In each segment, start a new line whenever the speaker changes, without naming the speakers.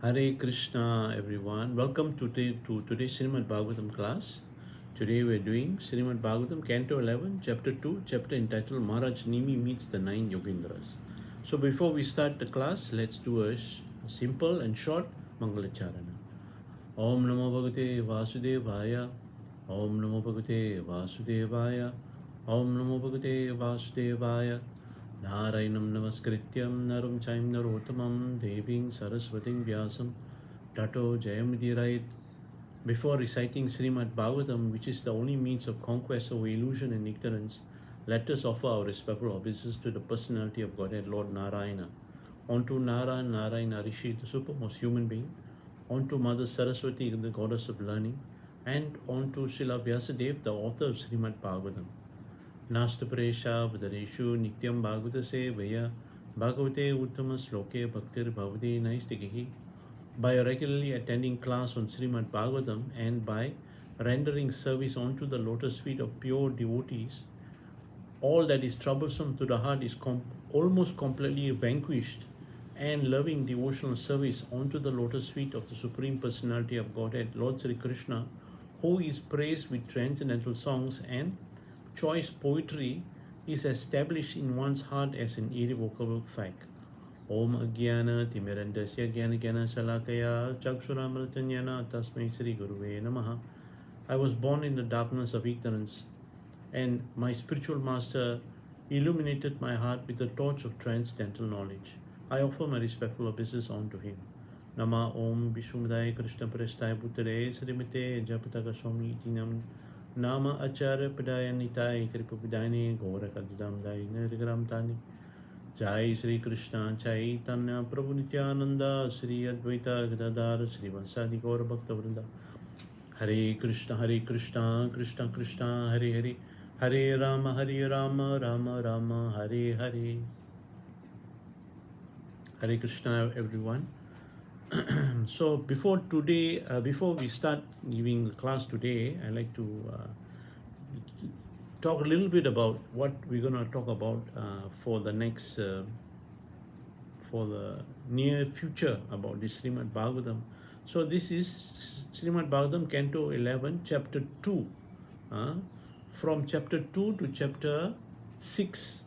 Hare Krishna, everyone. Welcome to today's Srimad Bhagavatam class. Today we're doing Srimad Bhagavatam, Canto 11, Chapter 2, chapter entitled Maharaj Nimi Meets the Nine Yogendras. So before we start the class, let's do a simple and short Mangalacharana. Om Namo Bhagavate Vasudevaya. Om Namo Bhagavate Vasudevaya. Om Namo Bhagavate Vasudevaya. Narayanam Namaskrityam Naram Chaim Narottamam Deving Saraswating Vyasam Tato Jayamudirayat. Before reciting Srimad Bhagavatam, which is the only means of conquest over illusion and ignorance, let us offer our respectful obeisance to the personality of Godhead, Lord Narayana. Onto Narayana Rishi, the supermost human being. Onto Mother Saraswati, the goddess of learning. And onto Srila Vyasadeva, the author of Srimad Bhagavatam. Nastaparesha Vadareshu Nityam Bhagavata Sevaya Bhagavate Uttama Sloke Bhaktir Bhavati Naistikihi. By regularly attending class on Srimad Bhagavatam and by rendering service onto the lotus feet of pure devotees, all that is troublesome to the heart is almost completely vanquished, and loving devotional service onto the lotus feet of the Supreme Personality of Godhead, Lord Sri Krishna, who is praised with transcendental songs and choice poetry, is established in one's heart as an irrevocable fact. Om Agyana Timirandasya Gyana Gyana Salakaya Chaksuramritanyana Tasmai Sri Guruve Namaha. I was born in the darkness of ignorance, and my spiritual master illuminated my heart with the torch of transcendental knowledge. I offer my respectful obeisance unto him. Nama Om Vishwamudaya Krishna Prasthaya Bhutare Srimate Japataka Swami Itinam Nama Acharya Padaya Nitai Kripavidani Gora Kadam Dai Nirgram Tani Jai Sri Krishna Chaitanya Prabhu Nityananda Sri Advaita Gadadhar Sri Vansadi Gaura Bhakta Vrinda. Hare Krishna Krishna Krishna Hare Hare Hare Rama Rama Rama Hare Hare. Hare Krishna, everyone. So before we start giving the class today, I'd like to talk a little bit about what we're going to talk about for the near future about this Srimad Bhagavatam. So this is Srimad Bhagavatam, Canto 11, Chapter 2. From Chapter 2 to Chapter 6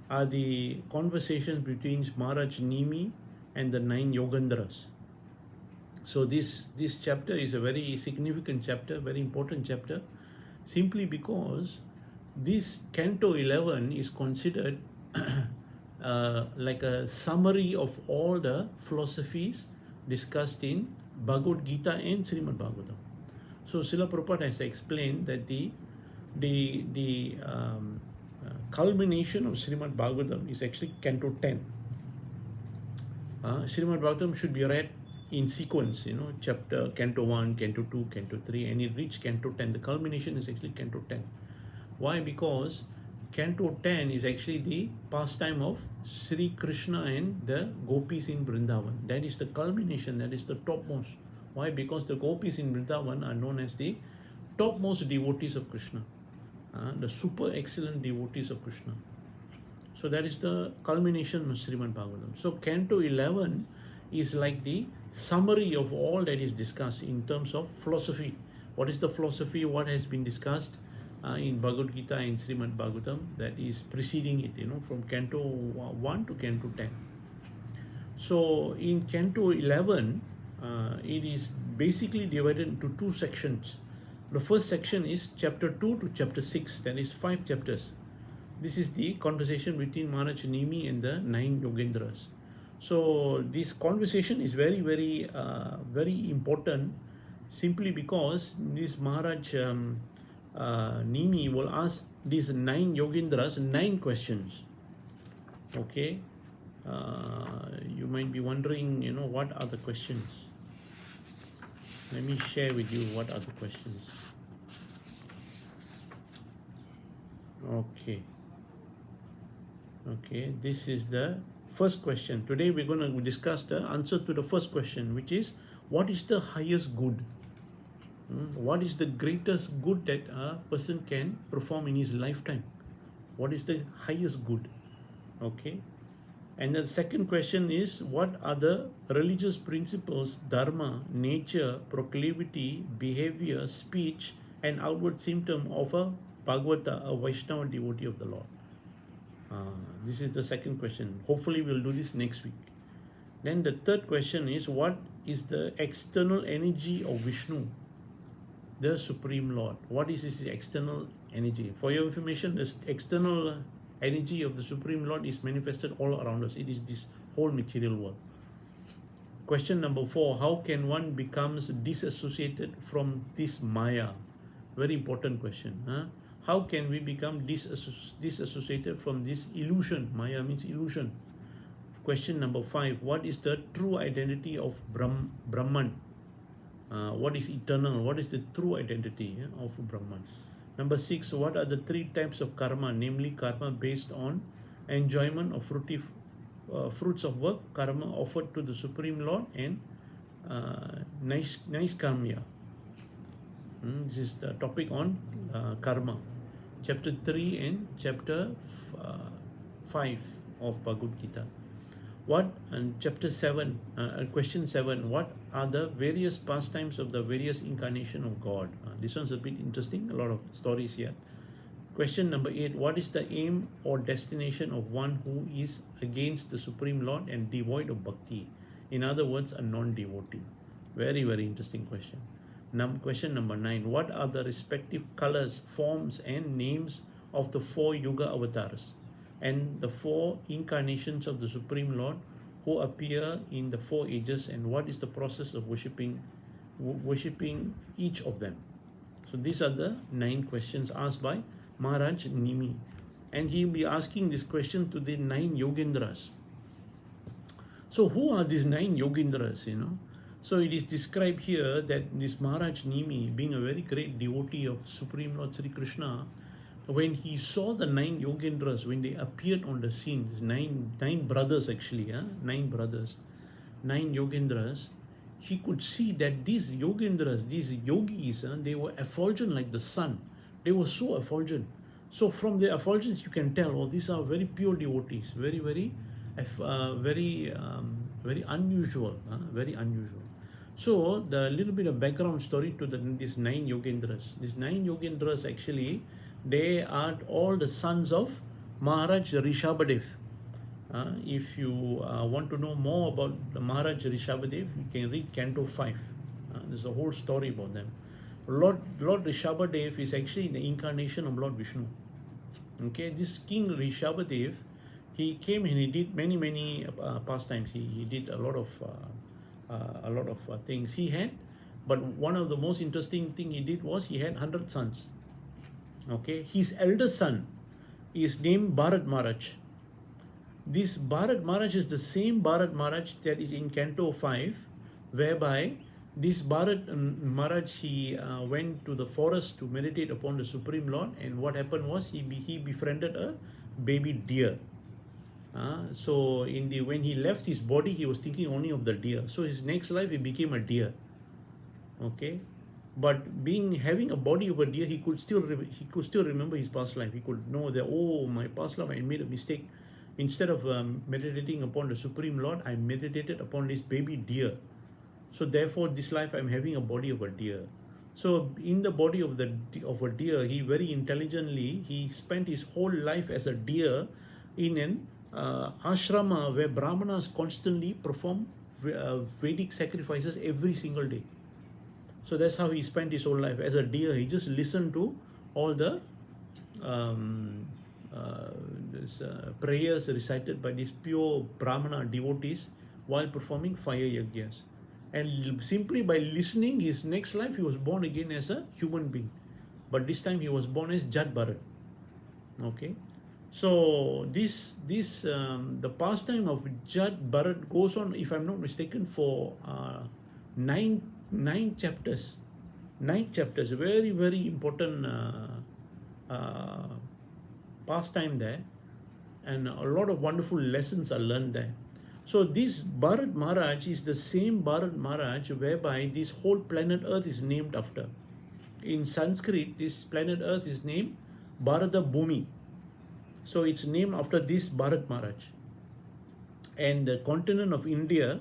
are the conversations between Maharaj Nimi and the 9 Yogendras. So this chapter is a very significant chapter, very important chapter, simply because this Canto 11 is considered like a summary of all the philosophies discussed in Bhagavad Gita and Srimad Bhagavatam. So Srila Prabhupada has explained that the culmination of Srimad Bhagavatam is actually Canto 10. Srimad Bhagavatam should be read in sequence, chapter Canto 1, Canto 2, Canto 3, and it reached Canto 10. The culmination is actually Canto 10. Why? Because Canto 10 is actually the pastime of Sri Krishna and the gopis in Vrindavan. That is the culmination, that is the topmost. Why? Because the gopis in Vrindavan are known as the topmost devotees of Krishna, the super excellent devotees of Krishna. So that is the culmination of Srimad Bhagavatam. So Canto 11 is like the summary of all that is discussed in terms of philosophy. What is the philosophy? What has been discussed in Bhagavad Gita and Srimad Bhagavatam that is preceding it, from Canto 1 to Canto 10. So in Canto 11, it is basically divided into 2 sections. The first section is Chapter 2 to Chapter 6, that is 5 chapters. This is the conversation between Maharaj Nimi and the 9 Yogendras. So this conversation is very, very, very important, simply because this Maharaj Nimi will ask these 9 Yogendras 9 questions. Okay, you might be wondering, what are the questions? Let me share with you what are the questions. Okay, this is the first question. Today we're going to discuss the answer to the first question, which is, what is the highest good? What is the greatest good that a person can perform in his lifetime? What is the highest good? Okay, And the second question is, what are the religious principles, dharma, nature, proclivity, behavior, speech, and outward symptom of a Bhagavata, a Vaishnava devotee of the Lord? This is the second question. Hopefully, we'll do this next week. Then the third question is, what is the external energy of Vishnu, the Supreme Lord? What is his external energy? For your information, the external energy of the Supreme Lord is manifested all around us. It is this whole material world. Question number 4, how can one becomes disassociated from this Maya? Very important question. How can we become disassociated from this illusion? Maya means illusion. Question number 5, what is the true identity of Brahman? What is eternal? What is the true identity of Brahman? Number 6, what are the 3 types of karma? Namely, karma based on enjoyment of fruits of work, karma offered to the Supreme Lord, and nice karma. This is the topic on karma. Chapter 3 and chapter 5 of Bhagavad Gita. Chapter 7, question 7, what are the various pastimes of the various incarnation of God? This one's a bit interesting, a lot of stories here. Question number 8, what is the aim or destination of one who is against the Supreme Lord and devoid of bhakti? In other words, a non-devotee. Very, very interesting question. Question number 9, what are the respective colors, forms, and names of the 4 Yuga avatars and the 4 incarnations of the Supreme Lord who appear in the 4 ages, and what is the process of worshipping each of them? So these are the 9 questions asked by Maharaj Nimi, and he will be asking this question to the 9 Yogendras. So who are these 9 Yogendras, So it is described here that this Maharaj Nimi, being a very great devotee of Supreme Lord Sri Krishna, when he saw the 9 Yogendras, when they appeared on the scene, nine brothers actually, 9 brothers, 9 Yogendras, he could see that these Yogendras, these yogis, they were effulgent like the sun. They were so effulgent. So from their effulgence, you can tell, these are very pure devotees, very, very, very unusual, very unusual. So the little bit of background story to these 9 Yogendras. These 9 Yogendras actually, they are all the sons of Maharaj Rishabhadev. If you want to know more about the Maharaj Rishabhadev, you can read Canto 5. There's a whole story about them. Lord Rishabhadev is actually the incarnation of Lord Vishnu. Okay, this King Rishabhadev, he came and he did many pastimes. He did a lot of things he had, but one of the most interesting thing he did was he had 100 sons. Okay, his eldest son is named Bharat Maharaj. This Bharat Maharaj is the same Bharat Maharaj that is in Canto 5, whereby this Bharat Maharaj, he went to the forest to meditate upon the Supreme Lord, and what happened was he befriended a baby deer. So when he left his body, he was thinking only of the deer. So his next life, he became a deer. Okay, but having a body of a deer, he could still remember his past life. He could know that, my past life, I made a mistake. Instead of meditating upon the Supreme Lord, I meditated upon this baby deer. So therefore, this life I'm having a body of a deer. So in the body of a deer, he very intelligently, he spent his whole life as a deer in an ashrama where Brahmanas constantly perform Vedic sacrifices every single day. So that's how he spent his whole life as a deer. He just listened to all the prayers recited by these pure Brahmana devotees while performing fire yajnas. And simply by listening, his next life, he was born again as a human being. But this time he was born as Jat Bharat. Okay. So the pastime of Jat Bharat goes on, if I'm not mistaken, for nine chapters. 9 chapters. Very, very important pastime there. And a lot of wonderful lessons are learned there. So this Bharat Maharaj is the same Bharat Maharaj whereby this whole planet Earth is named after. In Sanskrit, this planet Earth is named Bharata Bhumi. So it's named after this Bharat Maharaj. And the continent of India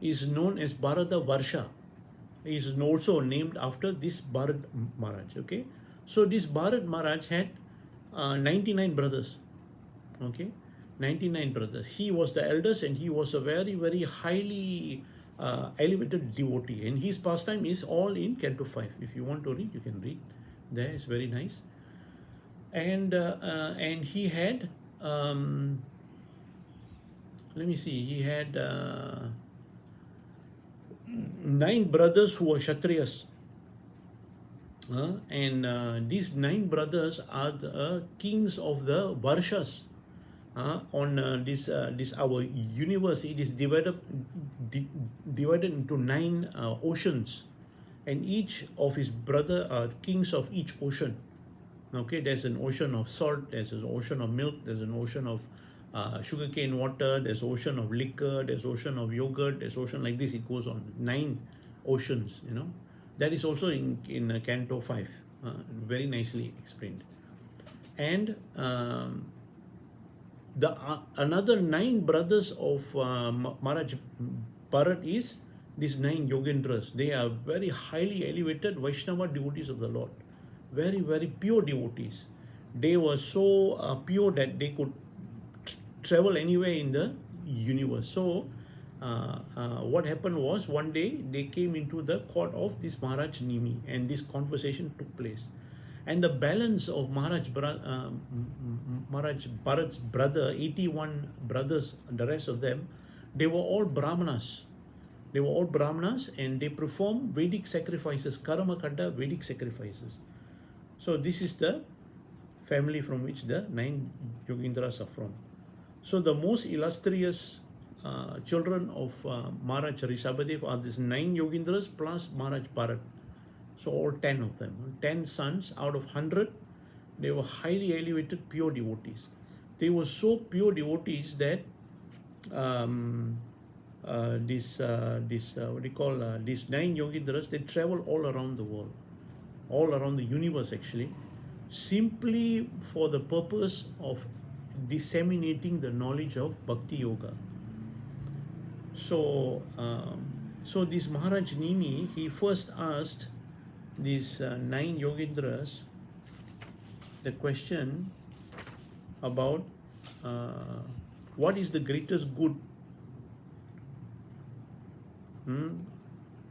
is known as Bharata Varsha. Is also named after this Bharat Maharaj. Okay, so this Bharat Maharaj had 99 brothers. Okay, 99 brothers. He was the eldest, and he was a very, very highly elevated devotee. And his pastime is all in Canto 5. If you want to read, you can read. There is very nice. And he had let me see. He had 9 brothers who were Kshatriyas. And these 9 brothers are the kings of the Varshas. On this our universe, it is divided into 9 oceans, and each of his brother are kings of each ocean. Okay, there's an ocean of salt, there's an ocean of milk, there's an ocean of sugarcane water, there's ocean of liquor, there's ocean of yogurt, there's ocean like this. It goes on 9 oceans. That is also in Canto 5, very nicely explained. And the another 9 brothers of Maharaj Bharat is these 9 Yogendras. They are very highly elevated Vaishnava devotees of the Lord, very, very pure devotees. They were so pure that they could travel anywhere in the universe. So what happened was, one day they came into the court of this Maharaj Nimi, and this conversation took place. And the balance of Maharaj Bharat's brother, 81 brothers, the rest of them, they were all Brahmanas. They were all Brahmanas, and they performed Vedic sacrifices, Karma Kanda Vedic sacrifices. So this is the family from which the 9 Yogendras are from. So the most illustrious children of Maharaj Rishabhadev are these 9 Yogendras plus Maharaj Bharat. So all 10 of them, 10 sons out of 100, they were highly elevated pure devotees. They were so pure devotees that these 9 Yogendras, they travel all around the world, all around the universe actually, simply for the purpose of disseminating the knowledge of Bhakti Yoga. So this Maharaj Nimi, he first asked these 9 Yogendras the question about what is the greatest good.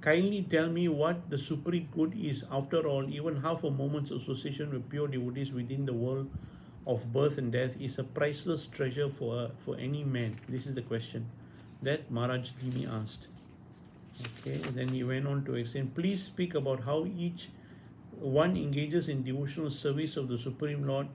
Kindly tell me what the supreme good is. After all, even half a moment's association with pure devotees within the world of birth and death is a priceless treasure for any man. This is the question that Maharaj Nimi asked. Okay, then he went on to explain, please speak about how each one engages in devotional service of the Supreme Lord,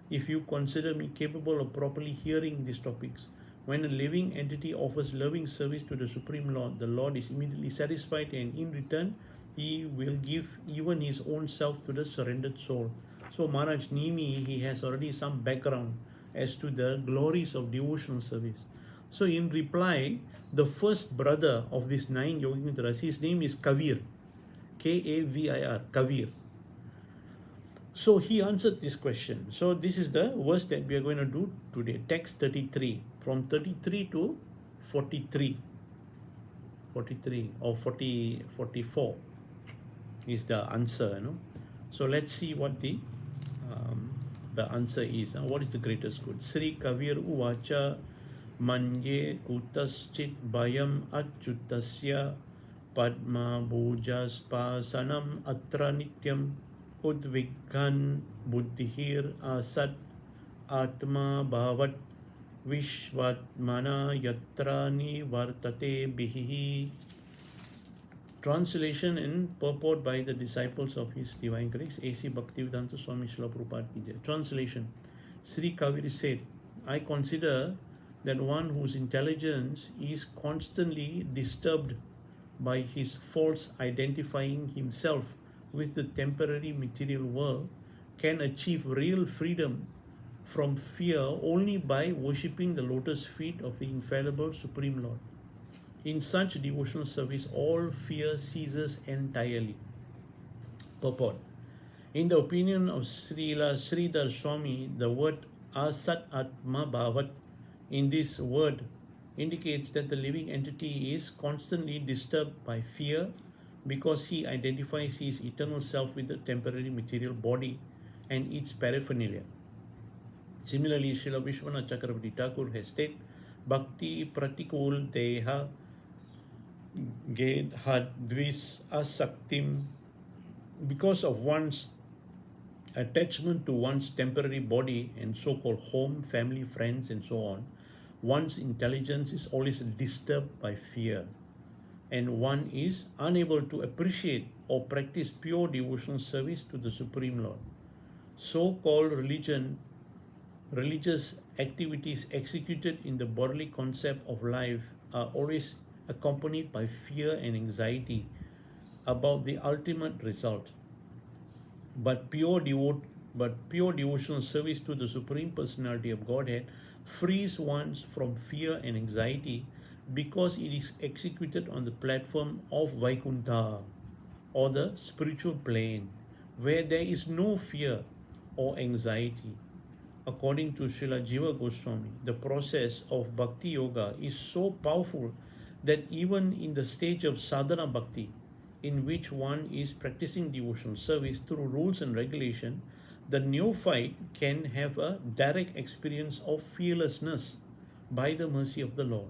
if you consider me capable of properly hearing these topics. When a living entity offers loving service to the Supreme Lord, the Lord is immediately satisfied, and in return, he will give even his own self to the surrendered soul. So Maharaj Nimi, he has already some background as to the glories of devotional service. So in reply, the first brother of these 9 Yogendras, his name is Kavir, Kavir, Kavir. So he answered this question. So this is the verse that we are going to do today, text 33, from 33 to 43 or 44 is the answer. So let's see what the answer is. What is the greatest good? Sri Kavir Uvacha Manye Kutaschit Bayam Achyutasya Padma Bhujaspasanam Atra Nityam Udvighan Buddhihir Asat Atma Bhavat Vishvatmana Yatrani Vartate Bihi. Translation and purport by the disciples of His Divine Grace, A.C. Bhaktivedanta Swami Srila Prabhupada Ki Jai. Translation. Sri Kaviri said, I consider that one whose intelligence is constantly disturbed by his false identifying himself with the temporary material world can achieve real freedom from fear only by worshipping the lotus feet of the infallible Supreme Lord. In such devotional service, all fear ceases entirely. Purport. In the opinion of Srila Sridhar Swami, the word Asat Atma Bhavat, in this word indicates that the living entity is constantly disturbed by fear because he identifies his eternal self with the temporary material body and its paraphernalia. Similarly, Srila Vishwanath Chakravarti Thakur has stated, Bhakti pratikul deha gedhadvis asaktim. Because of one's attachment to one's temporary body and so-called home, family, friends, and so on, one's intelligence is always disturbed by fear, and one is unable to appreciate or practice pure devotional service to the Supreme Lord. So-called religious activities executed in the bodily concept of life are always accompanied by fear and anxiety about the ultimate result. But pure devotional service to the Supreme Personality of Godhead frees one from fear and anxiety because it is executed on the platform of Vaikuntha, or the spiritual plane, where there is no fear or anxiety. According to Srila Jiva Goswami, the process of Bhakti Yoga is so powerful that even in the stage of sadhana bhakti, in which one is practicing devotional service through rules and regulation, the neophyte can have a direct experience of fearlessness by the mercy of the Lord.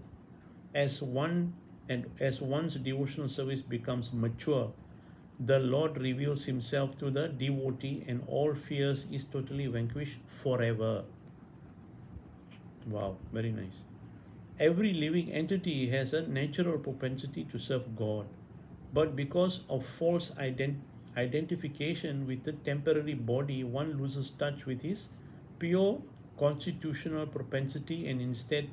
As one's devotional service becomes mature, the Lord reveals himself to the devotee and all fears is totally vanquished forever. Wow, very nice. Every living entity has a natural propensity to serve God, but because of false identification with the temporary body, one loses touch with his pure constitutional propensity and instead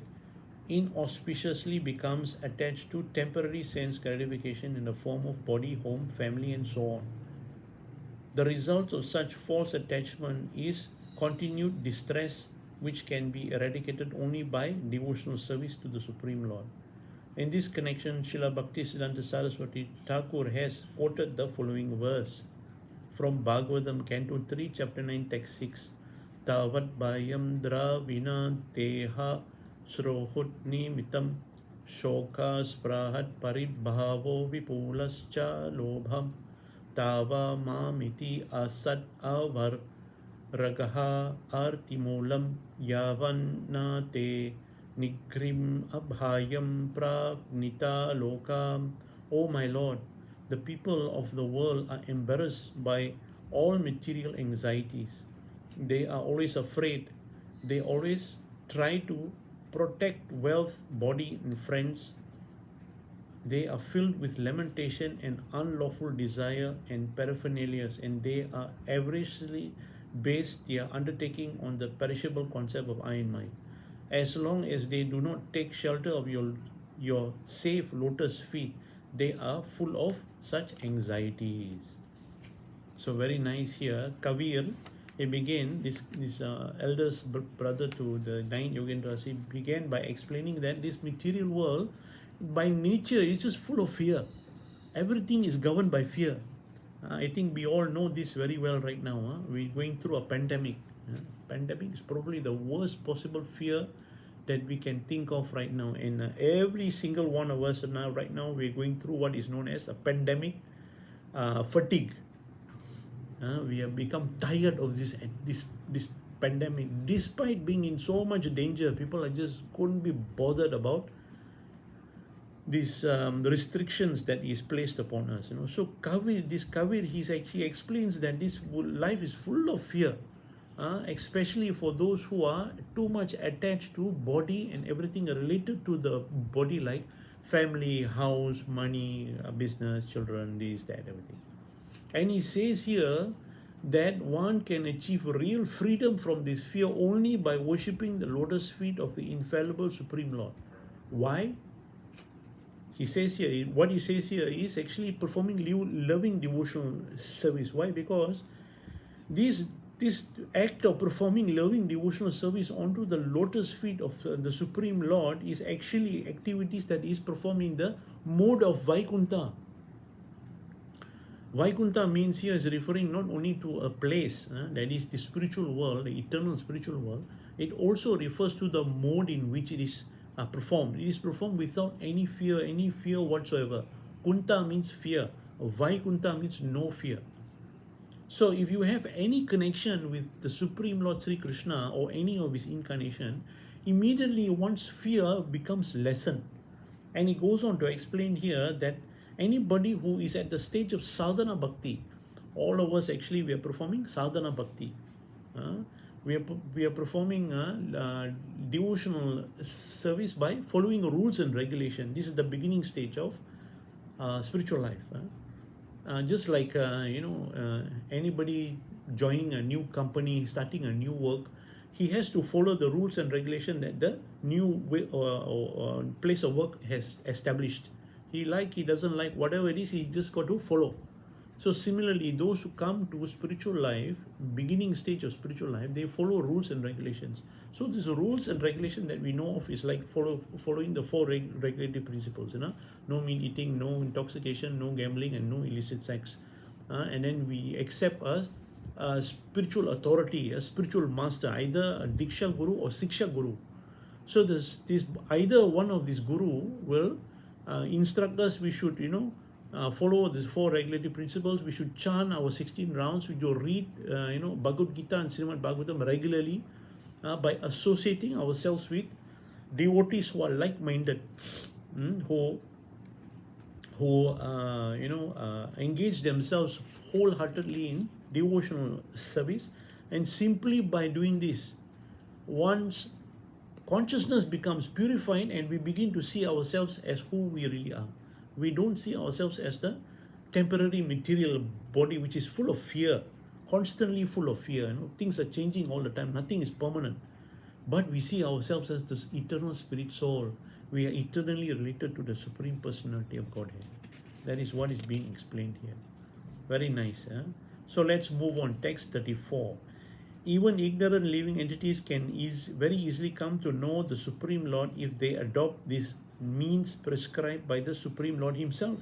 inauspiciously becomes attached to temporary sense gratification in the form of body, home, family, and so on. The result of such false attachment is continued distress, which can be eradicated only by devotional service to the Supreme Lord. In this connection, Srila Bhaktisiddhanta Saraswati Thakur has quoted the following verse from Bhagavatam, Canto 3, Chapter 9, Text 6. Tavat bhayam dravina teha srohut nimitam shoka sprahat paribhavo vipulascha lobham tava mamiti asat avar ragaha artimulam yavanna te Nigrim abhayam pragnita lokam. O my Lord, the people of the world are embarrassed by all material anxieties. They are always afraid. They always try to protect wealth, body, and friends. They are filled with lamentation and unlawful desire and paraphernalia, and they are avariciously based their undertaking on the perishable concept of I and mine. As long as they do not take shelter of your safe lotus feet, they are full of such anxieties. So very nice here. Kavir, he began, this eldest brother to the 9 Yogendras, he began by explaining that this material world, by nature, is just full of fear. Everything is governed by fear. I think we all know this very well right now. We're going through a pandemic. Pandemic is probably the worst possible fear that we can think of right now, and every single one of us now right now we're going through what is known as a pandemic fatigue. We have become tired of this pandemic. Despite being in so much danger, people are just couldn't be bothered about these restrictions that is placed upon us. So Kavir, he explains that this life is full of fear. Especially for those who are too much attached to body and everything related to the body, like family, house, money, business, children, this, that, everything. And he says here that one can achieve real freedom from this fear only by worshipping the lotus feet of the infallible Supreme Lord. Why? He says here, what he says here is actually performing loving devotional service. Why? Because this act of performing loving devotional service onto the lotus feet of the Supreme Lord is actually activities that is performed in the mode of Vaikuntha. Vaikuntha means here is referring not only to a place, that is the spiritual world, the eternal spiritual world. It also refers to the mode in which it is performed. It is performed without any fear whatsoever. Kunta means fear. Vaikunta means no fear. So if you have any connection with the Supreme Lord Sri Krishna or any of his incarnation, immediately one's fear becomes lessened. And he goes on to explain here that anybody who is at the stage of sadhana bhakti, all of us actually we are performing sadhana bhakti. We are performing devotional service by following rules and regulation. This is the beginning stage of spiritual life. Just like anybody joining a new company, starting a new work, he has to follow the rules and regulation that the new way or place of work has established. He doesn't like, whatever it is, he just got to follow. So similarly, those who come to spiritual life, beginning stage of spiritual life, they follow rules and regulations. So these rules and regulation that we know of is like following the four regulative principles. No meat eating, no intoxication, no gambling, and no illicit sex. And then we accept a spiritual authority, a spiritual master, either a Diksha Guru or Siksha Guru. So this either one of these guru will instruct us. We should follow these four regulative principles. We should chant our 16 rounds. We should read Bhagavad Gita and Srimad Bhagavatam regularly by associating ourselves with devotees who are like-minded, who engage themselves wholeheartedly in devotional service. And simply by doing this, one's consciousness becomes purified and we begin to see ourselves as who we really are. We don't see ourselves as the temporary material body which is full of fear, constantly full of fear. Things are changing all the time. Nothing is permanent. But we see ourselves as this eternal spirit soul. We are eternally related to the Supreme Personality of Godhead. That is what is being explained here. Very nice. So let's move on. Text 34. Even ignorant living entities can very easily come to know the Supreme Lord if they adopt these means prescribed by the Supreme Lord himself.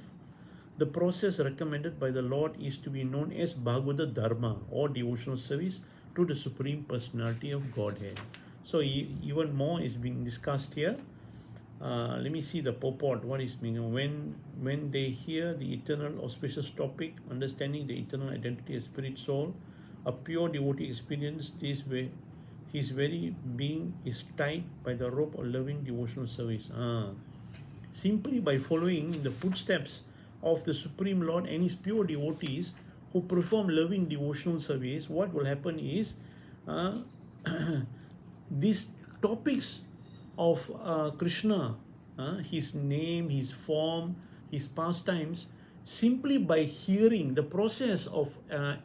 The process recommended by the Lord is to be known as Bhagavata Dharma or devotional service to the Supreme Personality of Godhead. So even more is being discussed here. Let me see the purport. What is meaning? When they hear the eternal auspicious topic, understanding the eternal identity as spirit soul, a pure devotee experience this way. His very being is tied by the rope of loving devotional service. Simply by following the footsteps of the Supreme Lord and his pure devotees who perform loving devotional service, what will happen is these topics of Krishna, his name, his form, his pastimes, simply by hearing, the process of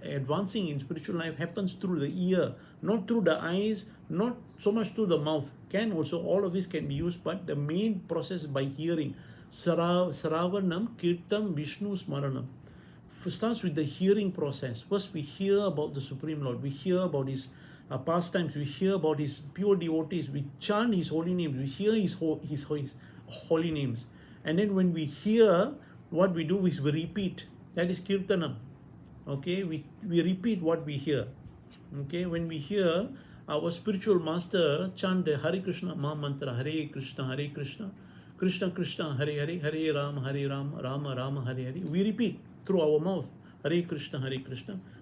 advancing in spiritual life happens through the ear, not through the eyes, not so much through the mouth. Can also, all of this can be used, but the main process by hearing. Saravanam, Kirtam, Vishnu, Smaranam. Starts with the hearing process. First we hear about the Supreme Lord, we hear about his pastimes, we hear about his pure devotees, we chant his holy names, we hear his holy names. And then when we hear, what we do is we repeat. That is Kirtanam. Okay, we repeat what we hear. Okay, when we hear our spiritual master chant the Hare Krishna Maha Mantra, Hare Krishna, Krishna Krishna, Hare Hare, Hare Rama, Rama Rama, Hare Hare. We repeat through our mouth, Hare Krishna,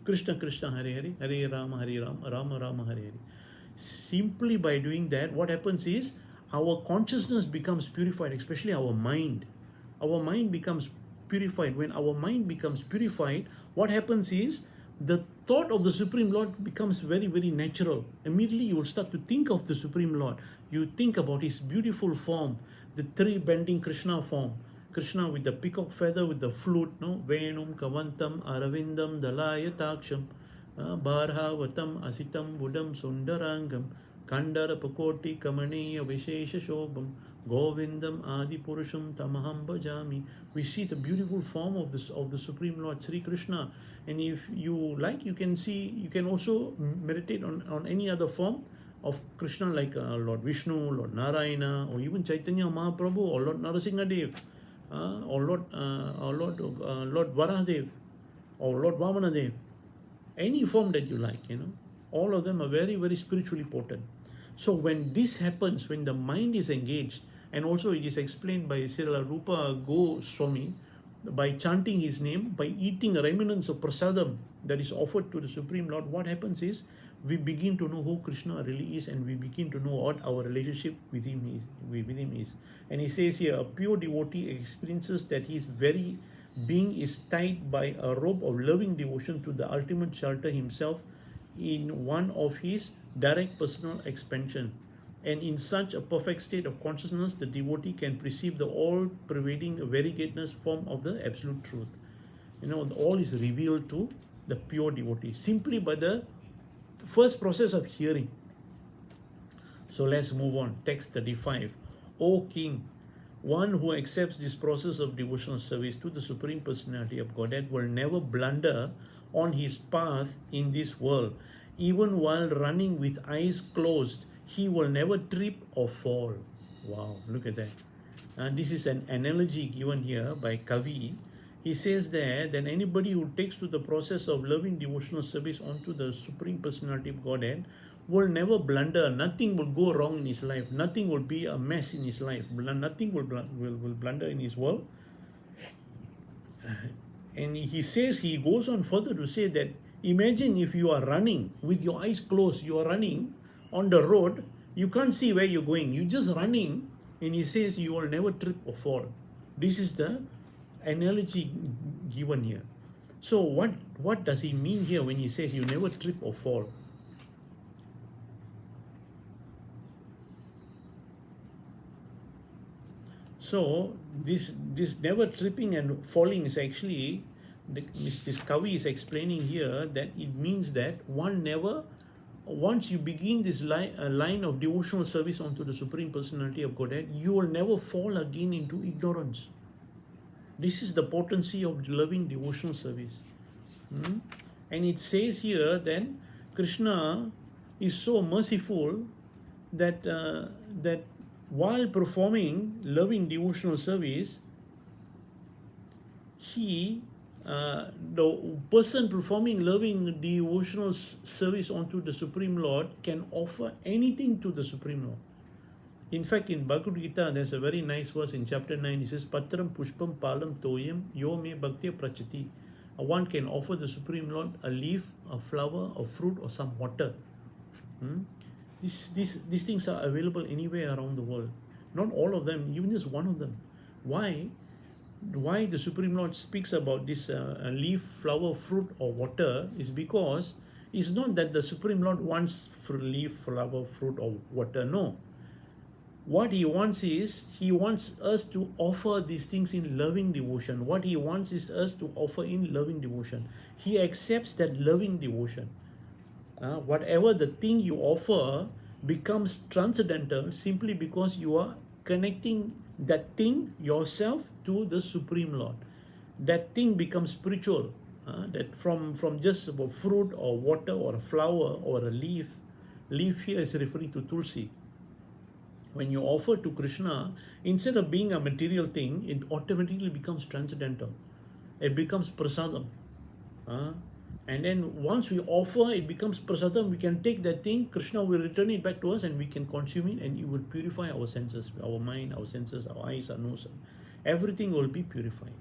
Krishna Krishna, Hare Hare, Hare Rama, Rama Rama, Hare Hare. Simply by doing that, what happens is our consciousness becomes purified, especially our mind. Our mind becomes purified. When our mind becomes purified, what happens is the thought of the Supreme Lord becomes very, very natural. Immediately you will start to think of the Supreme Lord. You think about his beautiful form, the three bending Krishna form. Krishna with the peacock feather, with the flute, Venum, Kavantam, Aravindam, Dalaya Taksham, Bharhavatam, Asitam, Budam, Sundarangam, Kandara Pakoti, Kamaniya, Vishesha Shobham, Govindam Adi Purusham Tamaham Bhajami. We see the beautiful form of the Supreme Lord Sri Krishna. And if you like, you can also meditate on any other form of Krishna, like Lord Vishnu, Lord Narayana, or even Chaitanya Mahaprabhu, or Lord Narasimhadev, or Lord Varahadev, or Lord Vamanadev. Any form that you like, all of them are very, very spiritually potent. So when this happens, when the mind is engaged, And also it is explained by Srila Rupa Goswami, by chanting his name, by eating remnants of prasadam that is offered to the Supreme Lord, what happens is we begin to know who Krishna really is, and we begin to know what our relationship with him is. And he says here, a pure devotee experiences that his very being is tied by a rope of loving devotion to the ultimate shelter himself in one of his direct personal expansion. And in such a perfect state of consciousness, the devotee can perceive the all-pervading variegateness form of the absolute truth. All is revealed to the pure devotee simply by the first process of hearing. So let's move on. Text 35. O King, one who accepts this process of devotional service to the Supreme Personality of Godhead will never blunder on his path in this world. Even while running with eyes closed, he will never trip or fall. Wow, look at that. This is an analogy given here by Kavi. He says there that anybody who takes to the process of loving devotional service onto the Supreme Personality of Godhead will never blunder. Nothing will go wrong in his life. Nothing will be a mess in his life. Nothing will blunder in his world. And he says, he goes on further to say that imagine if you are running with your eyes closed, you are running on the road, you can't see where you're going, you're just running, and he says you will never trip or fall. This is the analogy given here. So what does he mean here when he says you never trip or fall? So this never tripping and falling is actually, this Kavi is explaining here that it means that one never, once you begin this line of devotional service onto the Supreme Personality of Godhead, you will never fall again into ignorance. This is the potency of loving devotional service. And it says here that Krishna is so merciful that that while performing loving devotional service, the person performing loving devotional service onto the Supreme Lord can offer anything to the Supreme Lord. In fact, in Bhagavad Gita, there's a very nice verse in chapter 9. It says, Patram Pushpam Palam Toyam Yo Me Bhaktya Prachati. One can offer the Supreme Lord a leaf, a flower, a fruit, or some water. These things are available anywhere around the world. Not all of them, even just one of them. Why the Supreme Lord speaks about this leaf, flower, fruit, or water is because it's not that the Supreme Lord wants leaf, flower, fruit, or water. No. What he wants is, he wants us to offer these things in loving devotion. What he wants is us to offer in loving devotion. He accepts that loving devotion. Whatever the thing you offer becomes transcendental simply because you are connecting that thing yourself to the Supreme Lord. That thing becomes spiritual. That from just a fruit or water or a flower or a leaf here is referring to Tulsi. When you offer to Krishna, instead of being a material thing, it automatically becomes transcendental. It becomes prasadam. And then once we offer, it becomes prasadam. We can take that thing, Krishna will return it back to us, and we can consume it, and it will purify our senses, our mind, our senses, our eyes, our nose. Everything will be purified.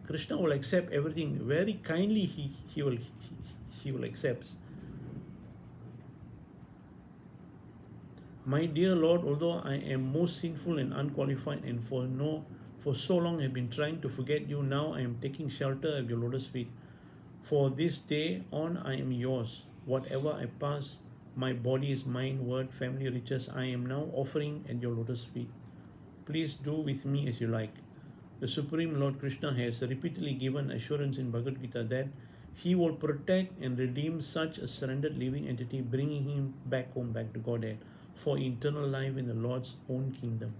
Krishna will accept everything very kindly. He will accept. My dear Lord, although I am most sinful and unqualified, and for so long have been trying to forget you, now I am taking shelter at your lotus feet. For this day on I am yours. Whatever I pass, my body is mine, word, family, riches, I am now offering at your lotus feet. Please do with me as you like. The Supreme Lord Krishna has repeatedly given assurance in Bhagavad Gita that he will protect and redeem such a surrendered living entity, bringing him back home, back to Godhead, for eternal life in the Lord's own kingdom.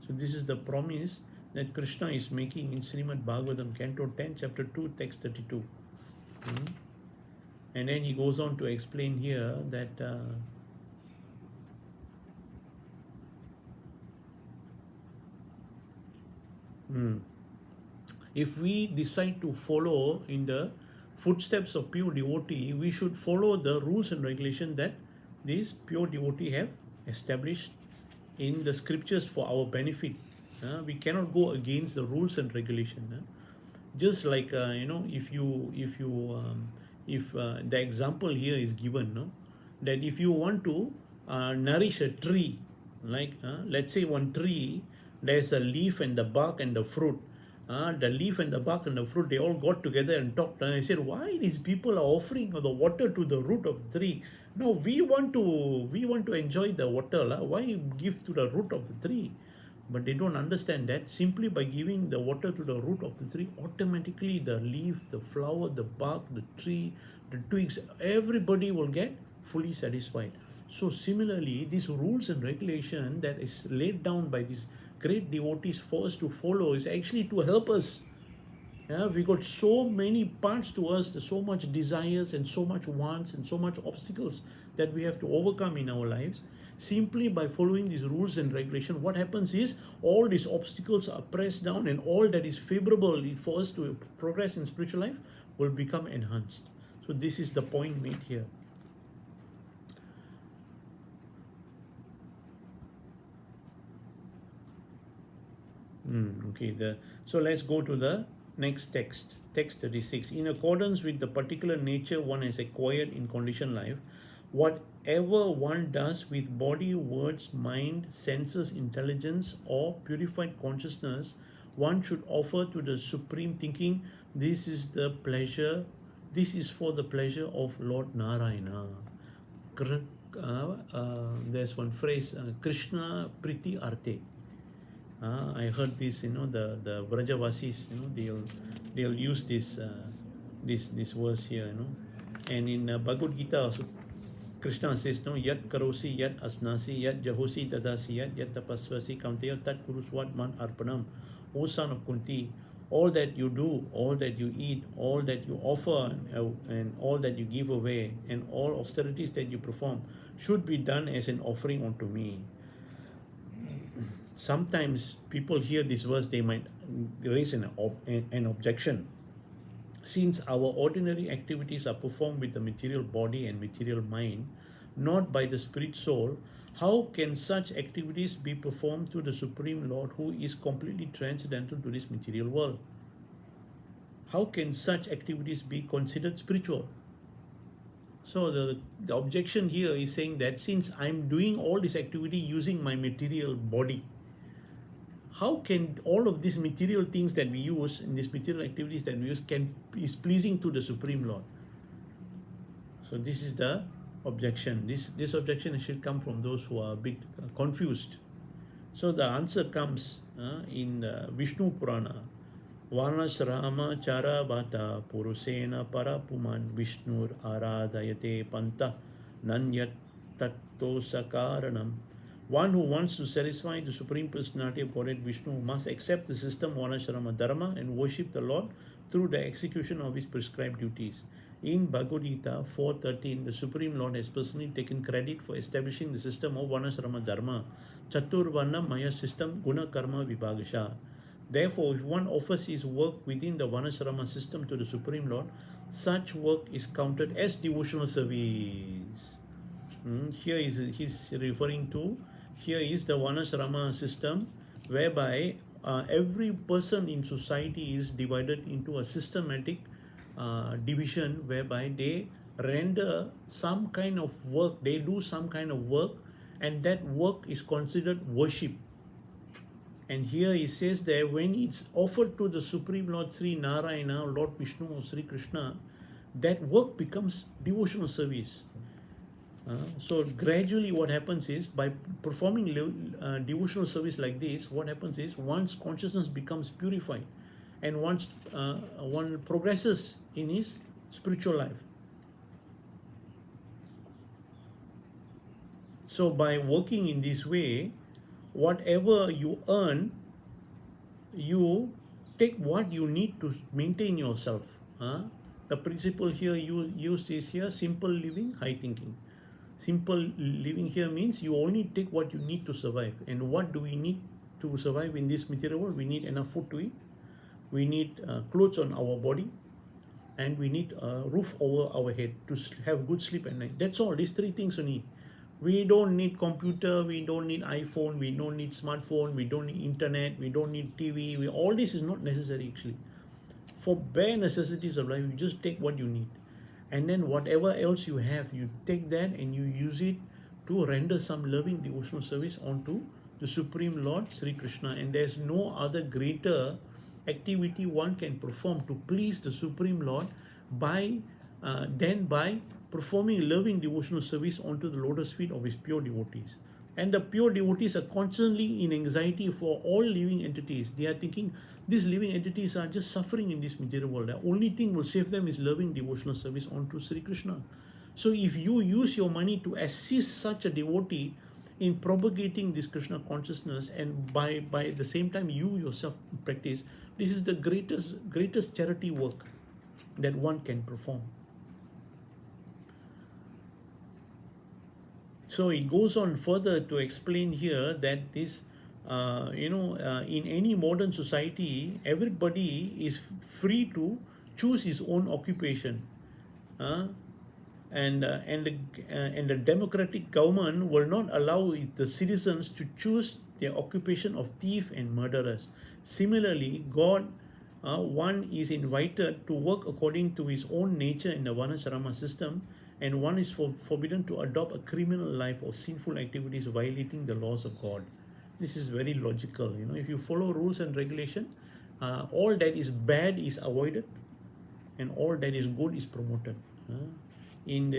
So this is the promise that Krishna is making in Srimad Bhagavatam, Canto 10, Chapter 2, Text 32. And then he goes on to explain here that if we decide to follow in the footsteps of pure devotee, we should follow the rules and regulations that these pure devotee have established in the scriptures for our benefit. We cannot go against the rules and regulation. Just like if the example here is given, no, that if you want to nourish a tree, like let's say one tree, there's a leaf and the bark and the fruit. The leaf and the bark and the fruit, they all got together and talked, and I said, why these people are offering the water to the root of the tree? No, we want to enjoy the water, lah. Why give to the root of the tree? But they don't understand that simply by giving the water to the root of the tree, automatically the leaf, the flower, the bark, the tree, the twigs, everybody will get fully satisfied. So similarly, these rules and regulation that is laid down by these great devotees for us to follow is actually to help us. We got so many parts to us, there's so much desires and so much wants and so much obstacles that we have to overcome in our lives. Simply by following these rules and regulation, what happens is all these obstacles are pressed down, and all that is favorable for us to progress in spiritual life will become enhanced. So this is the point made here. So let's go to the next text. Text 36. In accordance with the particular nature one has acquired in conditioned life, whatever one does with body, words, mind, senses, intelligence, or purified consciousness, one should offer to the supreme, thinking, this is for the pleasure of Lord Narayana. There's one phrase, Krishna Priti Arte. I heard this, the Vrajavasis, they'll use this verse here, and in Bhagavad Gita also, Krishna says, no, yat karosi, yat asnasi, yat jahosi dadasi, yat tapasvasi, kaunteya tat kurusvat man arpanam. O son of Kunti, all that you do, all that you eat, all that you offer, and all that you give away, and all austerities that you perform should be done as an offering unto me. Sometimes people hear this verse, they might raise an objection. Since our ordinary activities are performed with the material body and material mind, not by the spirit soul, how can such activities be performed to the Supreme Lord who is completely transcendental to this material world? How can such activities be considered spiritual? So the objection here is saying that since I'm doing all this activity using my material body, how can all of these material things that we use, in these material activities that we use, is pleasing to the Supreme Lord? So this is the objection. This objection should come from those who are a bit confused. So the answer comes in Vishnu Purana. Varnasrama Charabhata Purusena Parapuman Vishnur Aradayate Panta Nanyat Tattosakaranam. One who wants to satisfy the Supreme Personality of Godhead Vishnu must accept the system Varnashrama Dharma and worship the Lord through the execution of his prescribed duties. In Bhagavad Gita 4.13, the Supreme Lord has personally taken credit for establishing the system of Varnashrama Dharma, Chaturvarna Maya system, Guna Karma Vibhagasha. Therefore, if one offers his work within the Varnashrama system to the Supreme Lord, such work is counted as devotional service. Here he's referring to, here is the Varnashrama system, whereby every person in society is divided into a systematic division, whereby they render some kind of work, they do some kind of work, and that work is considered worship. And here he says that when it's offered to the Supreme Lord Sri Narayana, Lord Vishnu or Sri Krishna, that work becomes devotional service. So gradually what happens is, by performing devotional service like this, what happens is one's consciousness becomes purified, and one progresses in his spiritual life. So by working in this way, whatever you earn, you take what you need to maintain yourself. The principle here you use is here, simple living, high thinking. Simple living here means you only take what you need to survive. And what do we need to survive in this material world? We need enough food to eat, we need clothes on our body, and we need a roof over our head to have good sleep at night. That's all, these three things only. We don't need computer, we don't need iPhone, we don't need smartphone, we don't need internet, we don't need TV. All this is not necessary actually. For bare necessities of life, you just take what you need. And then whatever else you have, you take that and you use it to render some loving devotional service onto the Supreme Lord Sri Krishna. And there's no other greater activity one can perform to please the Supreme Lord than by performing loving devotional service onto the lotus feet of his pure devotees. And the pure devotees are constantly in anxiety for all living entities. They are thinking these living entities are just suffering in this material world. The only thing will save them is loving devotional service onto Sri Krishna. So if you use your money to assist such a devotee in propagating this Krishna consciousness, and by the same time you yourself practice, this is the greatest charity work that one can perform. So it goes on further to explain here that this, in any modern society, everybody is free to choose his own occupation, and the democratic government will not allow the citizens to choose their occupation of thief and murderers. Similarly, God, one is invited to work according to his own nature in the Varnashrama system, and one is forbidden to adopt a criminal life or sinful activities violating the laws of God. This is very logical. If you follow rules and regulation, all that is bad is avoided, and all that is good is promoted. In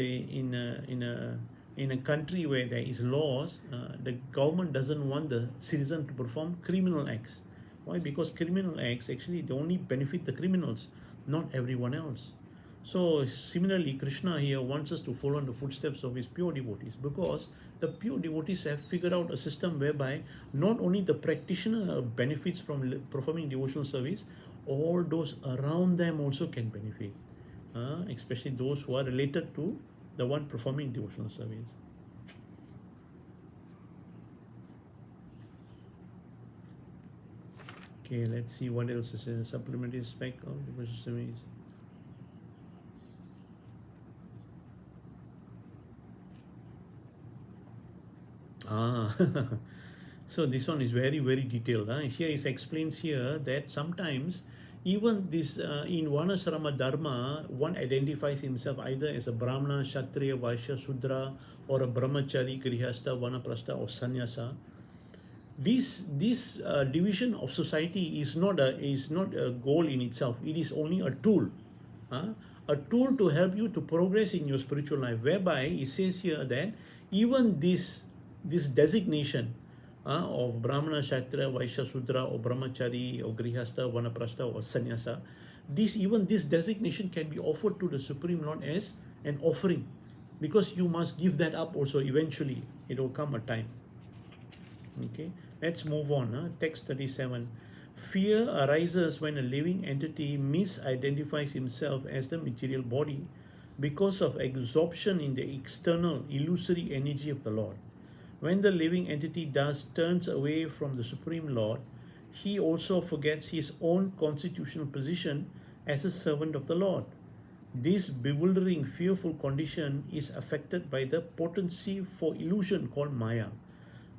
a country where there is laws, the government doesn't want the citizen to perform criminal acts. Why? Because criminal acts actually they only benefit the criminals, not everyone else. So similarly, Krishna here wants us to follow in the footsteps of his pure devotees, because the pure devotees have figured out a system whereby not only the practitioner benefits from performing devotional service, all those around them also can benefit, especially those who are related to the one performing devotional service. Okay, let's see what else is in a supplementary spec of devotional service. So this one is very, very detailed. Here it explains here that sometimes even this in Varnashrama Dharma, one identifies himself either as a Brahmana, Kshatriya, Vaishya, Sudra, or a Brahmachari, Grihastha, Vanaprastha, or Sannyasa. This division of society is not a goal in itself. It is only a tool, a tool to help you to progress in your spiritual life. Whereby it says here that even this designation of Brahmana, Kshatriya, Vaishya, Sudra, or Brahmachari, or Grihastha, Vanaprastha, or Sannyasa, this designation can be offered to the Supreme Lord as an offering, because you must give that up also eventually. It will come a time. Okay, let's move on. Text 37. Fear arises when a living entity misidentifies himself as the material body because of absorption in the external illusory energy of the Lord. When the living entity thus turns away from the Supreme Lord, he also forgets his own constitutional position as a servant of the Lord. This bewildering, fearful condition is affected by the potency for illusion called Maya.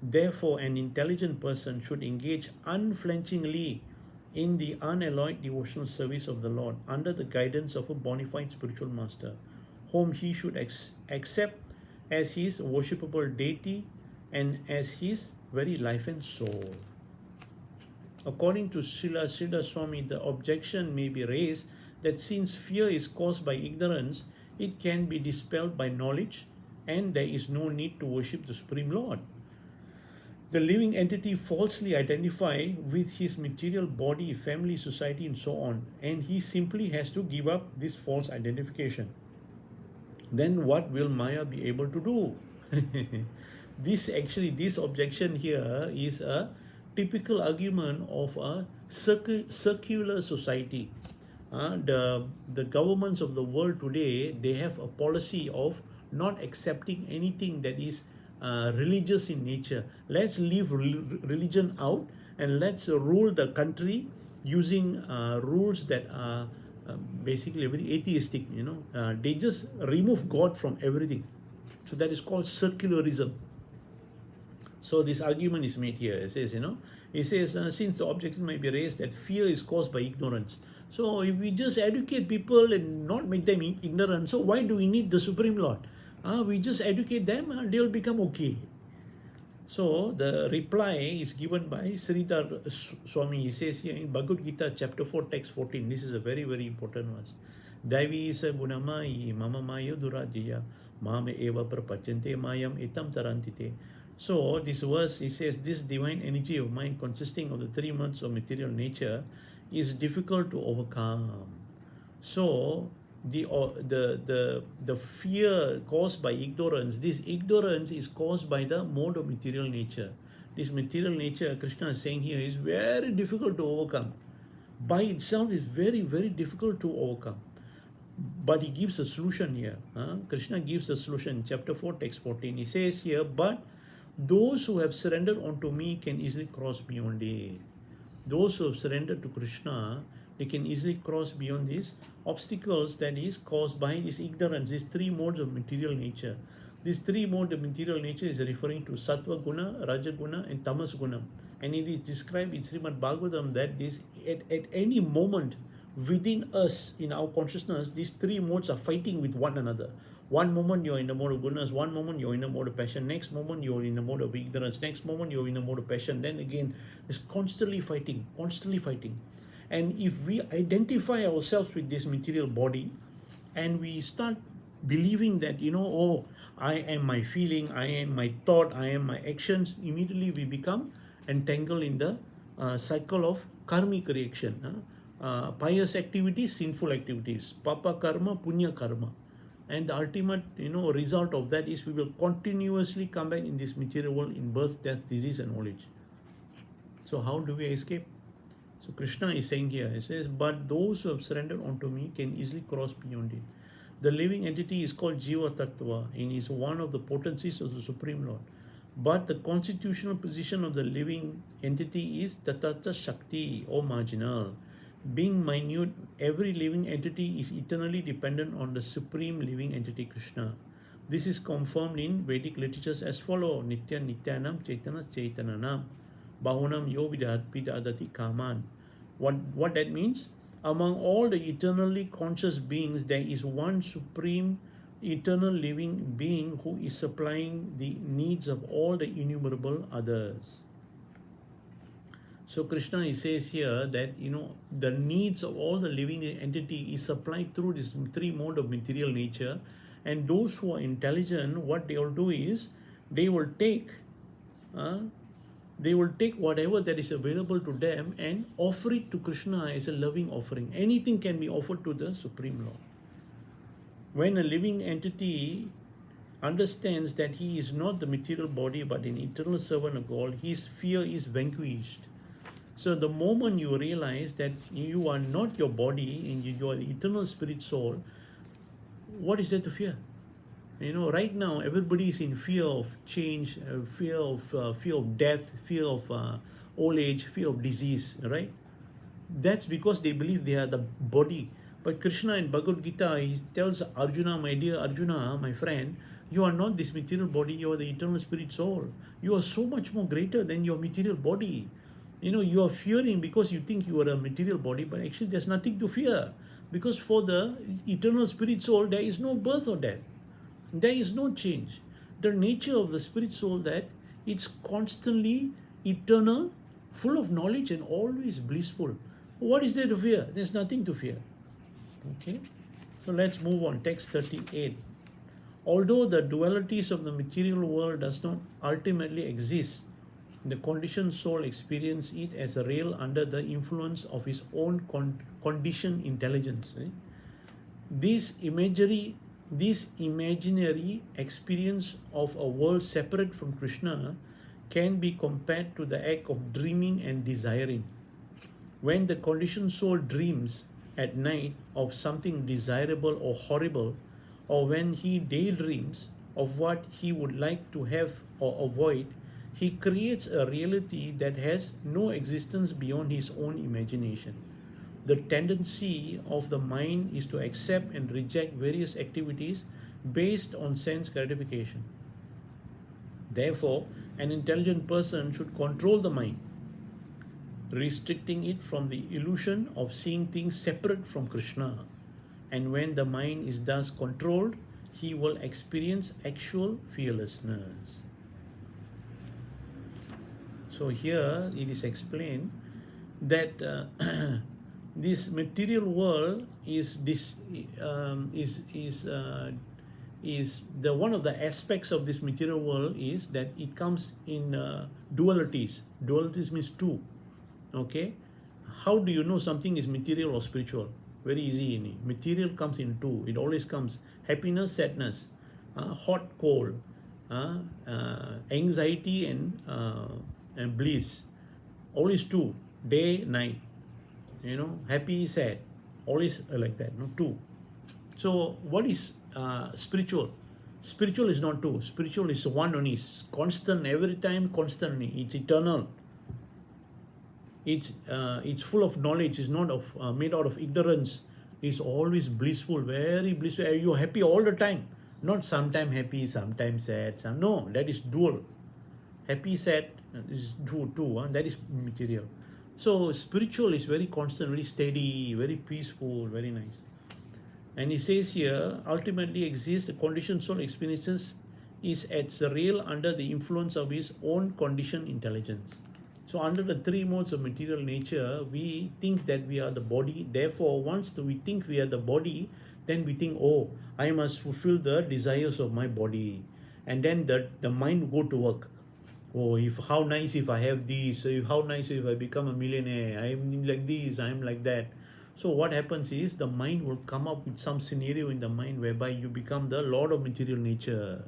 Therefore, an intelligent person should engage unflinchingly in the unalloyed devotional service of the Lord under the guidance of a bona fide spiritual master, whom he should accept as his worshipable deity and as his very life and soul. According to Srila Sridhar Swami, the objection may be raised that since fear is caused by ignorance, it can be dispelled by knowledge, and there is no need to worship the Supreme Lord. The living entity falsely identifies with his material body, family, society, and so on, and he simply has to give up this false identification. Then what will Maya be able to do? This objection here is a typical argument of a circular society. The governments of the world today, they have a policy of not accepting anything that is religious in nature. Let's leave religion out and let's rule the country using rules that are basically very atheistic. They just remove God from everything. So that is called circularism. So this argument is made here. It says, since the objection might be raised that fear is caused by ignorance. So if we just educate people and not make them ignorant, so why do we need the Supreme Lord? We just educate them and they'll become okay. So the reply is given by Sridhar Swami. He says here in Bhagavad Gita chapter 4 text 14. This is a very, very important verse. Daivi isa gunamai mama maya durajaya mame eva prapachante mayam etam tarantite. So this verse, it says, this divine energy of mind consisting of the three modes of material nature is difficult to overcome. So the fear caused by ignorance, this ignorance is caused by the mode of material nature. This material nature, Krishna is saying here, is very difficult to overcome. By itself, is very, very difficult to overcome. But he gives a solution here. Krishna gives a solution. Chapter 4, text 14. He says here, but those who have surrendered unto me can easily cross beyond it. Those who have surrendered to Krishna, they can easily cross beyond these obstacles that is caused by this ignorance, these three modes of material nature. These three modes of material nature is referring to Sattva Guna, Raja Guna and Tamas Guna. And it is described in Srimad Bhagavatam that this at any moment within us, in our consciousness, these three modes are fighting with one another. One moment you're in the mode of goodness, one moment you're in the mode of passion, next moment you're in the mode of ignorance, next moment you're in the mode of passion, then again it's constantly fighting, constantly fighting. And if we identify ourselves with this material body and we start believing that, I am my feeling, I am my thought, I am my actions, immediately we become entangled in the cycle of karmic reaction. Pious activities, sinful activities, papa karma, punya karma. And the ultimate, result of that is we will continuously come back in this material world in birth, death, disease, and old age. So how do we escape? So Krishna is saying here, he says, but those who have surrendered unto me can easily cross beyond it. The living entity is called Jiva Tattva and is one of the potencies of the Supreme Lord. But the constitutional position of the living entity is Tatata Shakti or marginal. Being minute, every living entity is eternally dependent on the supreme living entity Krishna. This is confirmed in Vedic literatures as follows: Nitya Nityanam Chaitana Chaitananam Bahunam Yo Vidadati Kaman. What that means? Among all the eternally conscious beings, there is one supreme eternal living being who is supplying the needs of all the innumerable others. So Krishna, he says here that, the needs of all the living entity is supplied through this three mode of material nature. And those who are intelligent, what they will do is, they will take whatever that is available to them and offer it to Krishna as a loving offering. Anything can be offered to the Supreme Lord. When a living entity understands that he is not the material body but an eternal servant of God, his fear is vanquished. So the moment you realize that you are not your body and you are the eternal spirit soul, what is there to fear? Right now everybody is in fear of change, fear of death, fear of old age, fear of disease, right? That's because they believe they are the body. But Krishna in Bhagavad Gita, he tells Arjuna, my dear Arjuna, my friend, you are not this material body, you are the eternal spirit soul. You are so much more greater than your material body. You are fearing because you think you are a material body, but actually there's nothing to fear. Because for the eternal spirit soul, there is no birth or death. There is no change. The nature of the spirit soul that it's constantly eternal, full of knowledge and always blissful. What is there to fear? There's nothing to fear. Okay. So let's move on. Text 38. Although the dualities of the material world does not ultimately exist, the conditioned soul experiences it as a real under the influence of his own conditioned intelligence. Right? This imaginary experience of a world separate from Krishna can be compared to the act of dreaming and desiring. When the conditioned soul dreams at night of something desirable or horrible, or when he daydreams of what he would like to have or avoid, he creates a reality that has no existence beyond his own imagination. The tendency of the mind is to accept and reject various activities based on sense gratification. Therefore, an intelligent person should control the mind, restricting it from the illusion of seeing things separate from Krishna. And when the mind is thus controlled, he will experience actual fearlessness. So here it is explained that this material world is the one of the aspects of this material world is that it comes in dualities. Dualities means two. Okay, how do you know something is material or spiritual? Very easy. Material comes in two. It always comes happiness, sadness, hot, cold, anxiety and bliss. Always two, day, night. Happy, sad, always like that. No, two. So what is spiritual? Spiritual is not two. Spiritual is one only. It's constant, every time, constantly. It's eternal. It's full of knowledge. It's not made out of ignorance. It's always blissful, very blissful. You're happy all the time. Not sometime happy, sometimes sad. No, that is dual. Happy, sad is two. That is material. So spiritual is very constant, very steady, very peaceful, very nice. And he says here, ultimately exists the conditioned soul experiences is at the real under the influence of his own conditioned intelligence. So under the three modes of material nature, we think that we are the body. Therefore, once we think we are the body, then we think, oh, I must fulfill the desires of my body. And then the mind go to work. Oh, how nice if I have this, how nice if I become a millionaire, I'm like this, I'm like that. So what happens is the mind will come up with some scenario in the mind whereby you become the lord of material nature.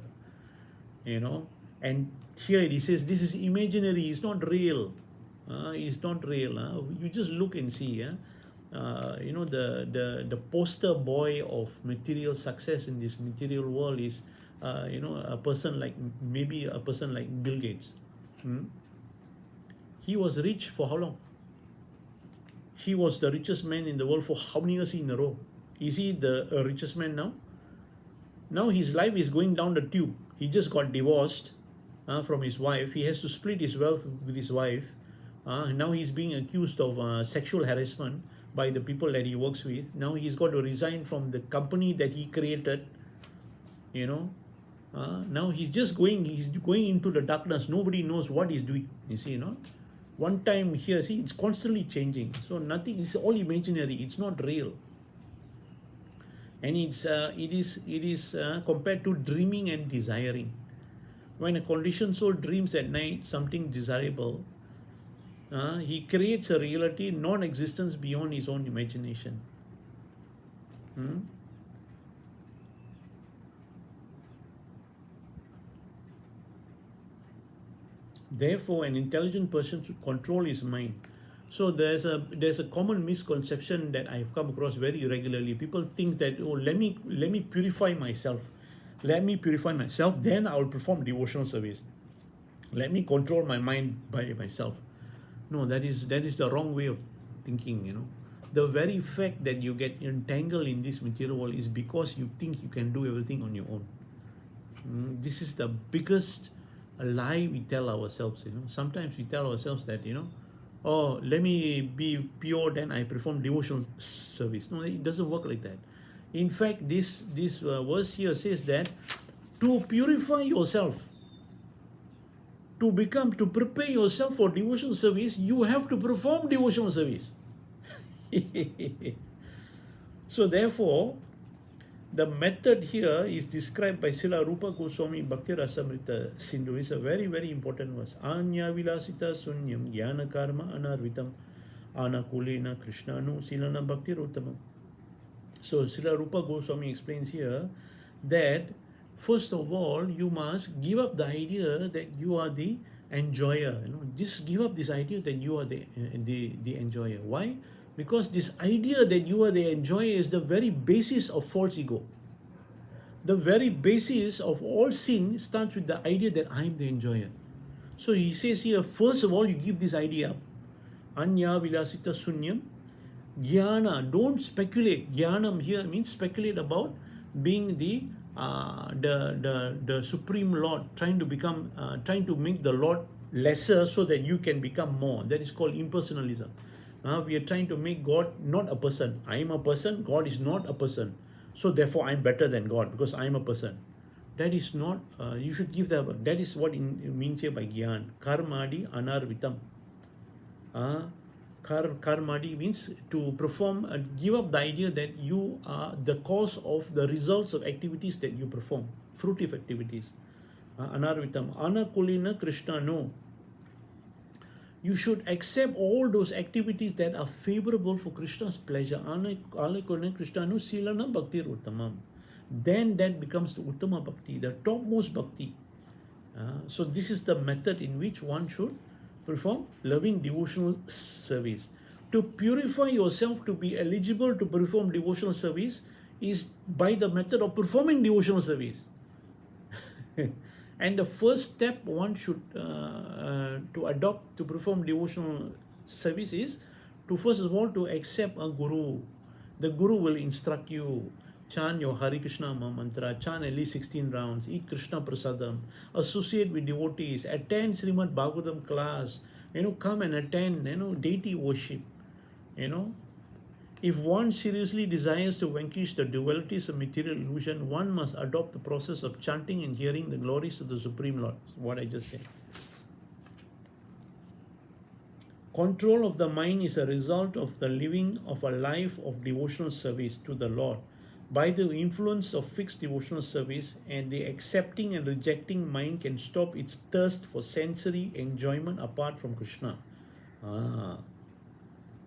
And here it says this is imaginary, it's not real. It's not real. You just look and see. The poster boy of material success in this material world is a person like Bill Gates. He was rich for how long? He was the richest man in the world for how many years in a row? Is he the richest man now? Now his life is going down the tube. He just got divorced from his wife. He has to split his wealth with his wife. Now he's being accused of sexual harassment by the people that he works with. Now he's got to resign from the company that he created. Now he's going into the darkness. Nobody knows what he's doing. You see, one time here, see, it's constantly changing. So nothing, it's all imaginary. It's not real. And it is compared to dreaming and desiring. When a conditioned soul dreams at night something desirable, he creates a reality, non-existence beyond his own imagination. Therefore, an intelligent person should control his mind. So there's a common misconception that I've come across very regularly. People think that, oh, let me purify myself. Let me purify myself, then I will perform devotional service. Let me control my mind by myself. No, that is the wrong way of thinking. The very fact that you get entangled in this material world is because you think you can do everything on your own. This is the biggest lie we tell ourselves. Sometimes we tell ourselves that oh, let me be pure, then I perform devotional service. No, it doesn't work like that. In fact, this verse here says that to purify yourself, to prepare yourself for devotional service, you have to perform devotional service. So therefore, the method here is described by Srila Rupa Goswami Bhakti Rasamrita Sindhu. It's a very, very important verse. Anya vilasita sunyam jnana karma anarvitam anakulena krishnanu silana bhakti rotamam. So Srila Rupa Goswami explains here that first of all, you must give up the idea that you are the enjoyer. Just give up this idea that you are the enjoyer. Why? Because this idea that you are the enjoyer is the very basis of false ego. The very basis of all sin starts with the idea that I am the enjoyer. So he says here, first of all, you give this idea up. Anya vilasita sunyam jnana. Don't speculate. Jnanam here means speculate about being the the Supreme Lord, trying to make the Lord lesser so that you can become more. That is called impersonalism. We are trying to make God not a person. I am a person, God is not a person. So therefore I'm better than God because I'm a person. That is not, you should give that is what it means here by Gyan. Karmadi anarvitam. Karmadi means to perform, give up the idea that you are the cause of the results of activities that you perform, fruitive activities. Anarvitam. Anakulina Krishna, no. You should accept all those activities that are favorable for Krishna's pleasure. Anakulina Krishna, no silana bhakti uttamam. Then that becomes the Uttama Bhakti, the topmost Bhakti. So this is the method in which one should perform loving devotional service. To purify yourself to be eligible to perform devotional service is by the method of performing devotional service. And the first step one should to adopt to perform devotional service is to first of all to accept a guru. The guru will instruct you. Chant your Hare Krishna mantra, chant at least 16 rounds, eat Krishna prasadam, associate with devotees, attend Srimad Bhagavatam class, come and attend, deity worship, If one seriously desires to vanquish the dualities of material illusion, one must adopt the process of chanting and hearing the glories of the Supreme Lord, what I just said. Control of the mind is a result of the living of a life of devotional service to the Lord. By the influence of fixed devotional service, and the accepting and rejecting mind can stop its thirst for sensory enjoyment apart from Krishna.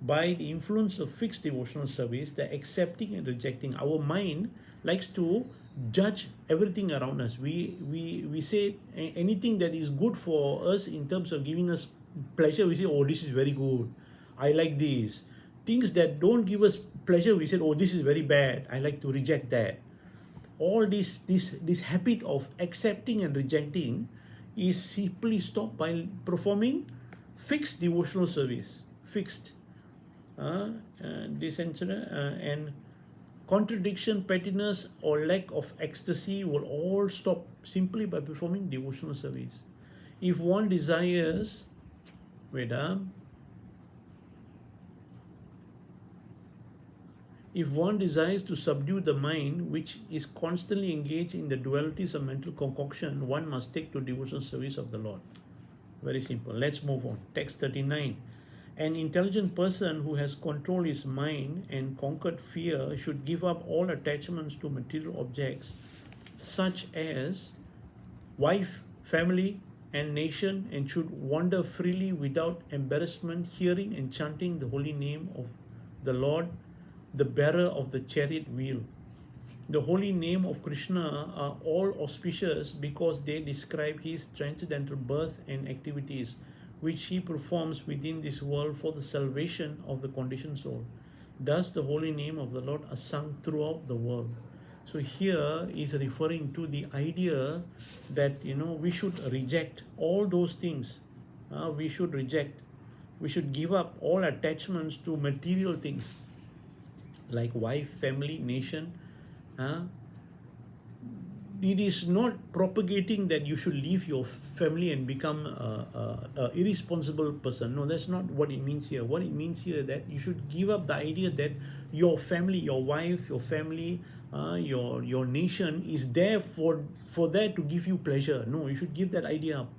By the influence of fixed devotional service, the accepting and rejecting, our mind likes to judge everything around us. We say anything that is good for us in terms of giving us pleasure, we say, oh, this is very good, I like this. Things that don't give us pleasure, we say, oh, this is very bad, I like to reject that. All this habit of accepting and rejecting is simply stopped by performing fixed devotional service. Fixed. And contradiction, pettiness, or lack of ecstasy will all stop simply by performing devotional service. If one desires, if one desires to subdue the mind, which is constantly engaged in the dualities of mental concoction, one must take to devotional service of the Lord. Very simple. Let's move on. Text 39. An intelligent person who has controlled his mind and conquered fear should give up all attachments to material objects such as wife, family, and nation, and should wander freely without embarrassment, hearing and chanting the holy name of the Lord, the bearer of the chariot wheel. The holy name of Krishna are all auspicious because they describe his transcendental birth and activities, which he performs within this world for the salvation of the conditioned soul. Thus the holy name of the Lord are sung throughout the world. So here is referring to the idea that we should reject all those things. We should give up all attachments to material things like wife, family, nation. It is not propagating that you should leave your family and become a irresponsible person. No, that's not what it means here. What it means here is that you should give up the idea that your family, your wife, your family, your nation is there for that to give you pleasure. No, you should give that idea up.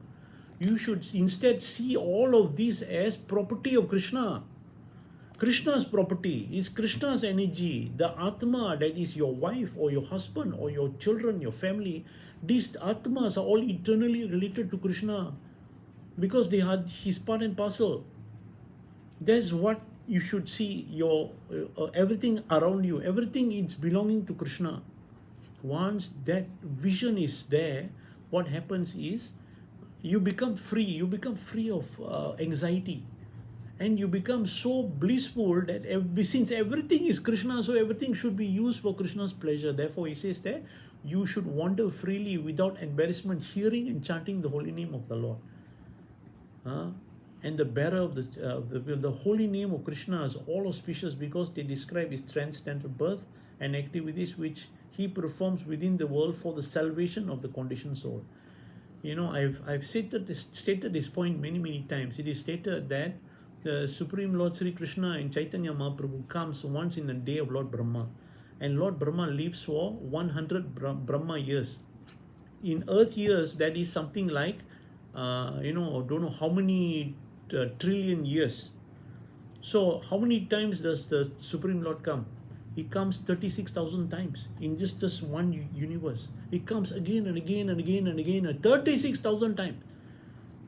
You should instead see all of this as property of Krishna. Krishna's property is Krishna's energy. The Atma, that is your wife or your husband or your children, your family, these Atmas are all eternally related to Krishna because they are his part and parcel. That's what you should see. Your everything around you, everything is belonging to Krishna. Once that vision is there, what happens is you become free. You become free of anxiety. And you become so blissful that since everything is Krishna, so everything should be used for Krishna's pleasure. Therefore, he says that you should wander freely without embarrassment, hearing and chanting the holy name of the Lord. And the bearer of the holy name of Krishna is all auspicious because they describe his transcendental birth and activities which he performs within the world for the salvation of the conditioned soul. I've stated this point many times. It is stated that the Supreme Lord Sri Krishna and Chaitanya Mahaprabhu comes once in a day of Lord Brahma, and Lord Brahma lives for 100 Brahma years. In Earth years, that is something like, don't know how many trillion years. So how many times does the Supreme Lord come? He comes 36,000 times in just this one universe. He comes again and again and again and again, 36,000 times.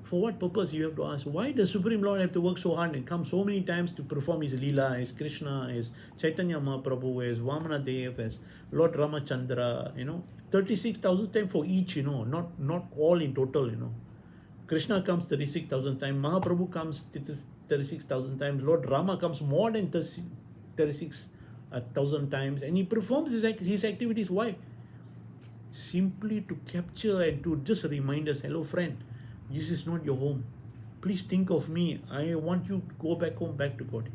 For what purpose, you have to ask? Why does Supreme Lord have to work so hard and come so many times to perform his Leela, as Krishna, as Chaitanya Mahaprabhu, as Vamana Dev, as Lord Ramachandra, 36,000 times for each, not all in total, Krishna comes 36,000 times, Mahaprabhu comes 36,000 times, Lord Rama comes more than 36,000 times, and he performs his activities. Why? Simply to capture and to just remind us, hello friend, this is not your home. Please think of me. I want you to go back home, back to God.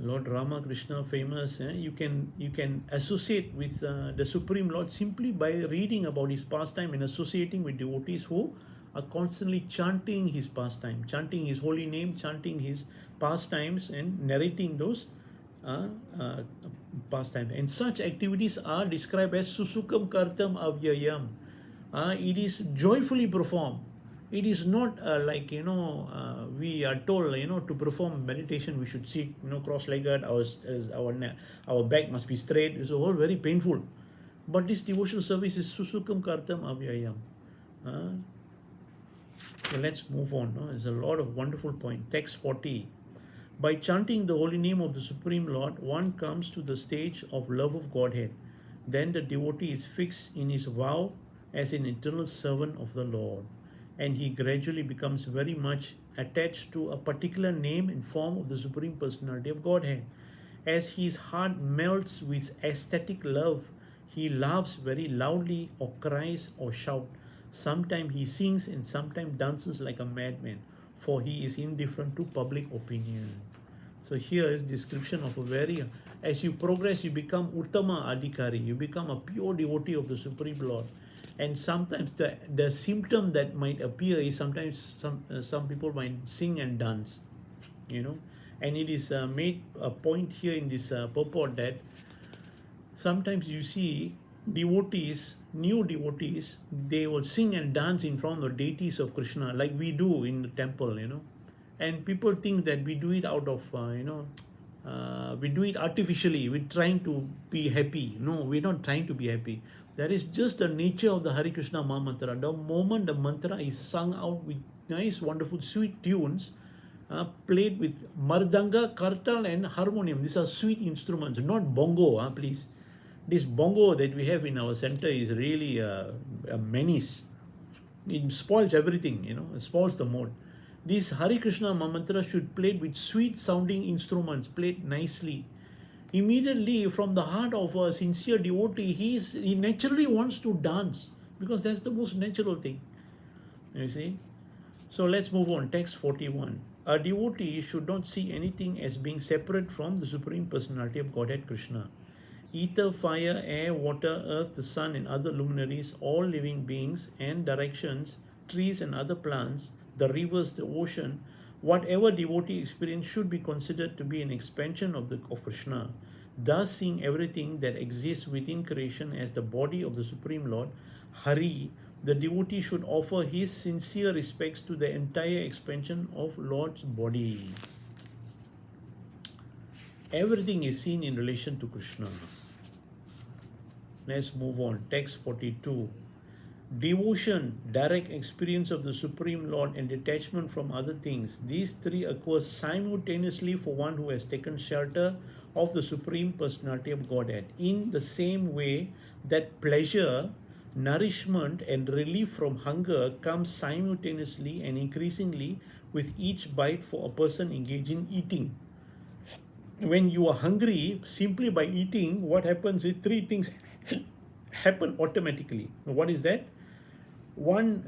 Lord Ramakrishna, famous. You can associate with the Supreme Lord simply by reading about his pastime and associating with devotees who are constantly chanting his pastime, chanting his holy name, chanting his pastimes, and narrating those pastimes. And such activities are described as susukam kartam avyayam. It is joyfully performed. It is not we are told, to perform meditation we should sit, cross-legged, our back must be straight. It's all very painful. But this devotional service is susukam kartam avyayam. Let's move on. There's a lot of wonderful points. Text 40. By chanting the holy name of the Supreme Lord, one comes to the stage of love of Godhead. Then the devotee is fixed in his vow as an eternal servant of the Lord, and he gradually becomes very much attached to a particular name and form of the Supreme Personality of Godhead. As his heart melts with ecstatic love, he laughs very loudly or cries or shouts. Sometimes he sings and sometimes dances like a madman, for he is indifferent to public opinion. So here is description of as you progress, you become Uttama Adhikari, you become a pure devotee of the Supreme Lord. And sometimes the symptom that might appear is sometimes some people might sing and dance, and it is made a point here in this purport that sometimes you see devotees, new devotees, they will sing and dance in front of the deities of Krishna like we do in the temple, and people think that we do it out of, we do it artificially, we're trying to be happy. No, we're not trying to be happy. That is just the nature of the Hare Krishna Maha Mantra. The moment the mantra is sung out with nice, wonderful, sweet tunes, played with mardanga, kartal, and harmonium. These are sweet instruments, not bongo, please. This bongo that we have in our center is really a menace. It spoils everything, it spoils the mood. This Hare Krishna Maha Mantra should play with sweet sounding instruments, played nicely. Immediately from the heart of a sincere devotee, he naturally wants to dance, because that's the most natural thing. You see? So let's move on. Text 41. A devotee should not see anything as being separate from the Supreme Personality of Godhead Krishna. Ether, fire, air, water, earth, the sun, and other luminaries, all living beings and directions, trees and other plants, the rivers, the ocean, whatever devotee experience should be considered to be an expansion of Krishna. Thus, seeing everything that exists within creation as the body of the Supreme Lord, Hari, the devotee should offer his sincere respects to the entire expansion of Lord's body. Everything is seen in relation to Krishna. Let's move on. Text 42. Devotion, direct experience of the Supreme Lord, and detachment from other things. These three occur simultaneously for one who has taken shelter of the Supreme Personality of Godhead. In the same way that pleasure, nourishment, and relief from hunger comes simultaneously and increasingly with each bite for a person engaged in eating. When you are hungry, simply by eating, what happens is three things happen automatically. What is that? One,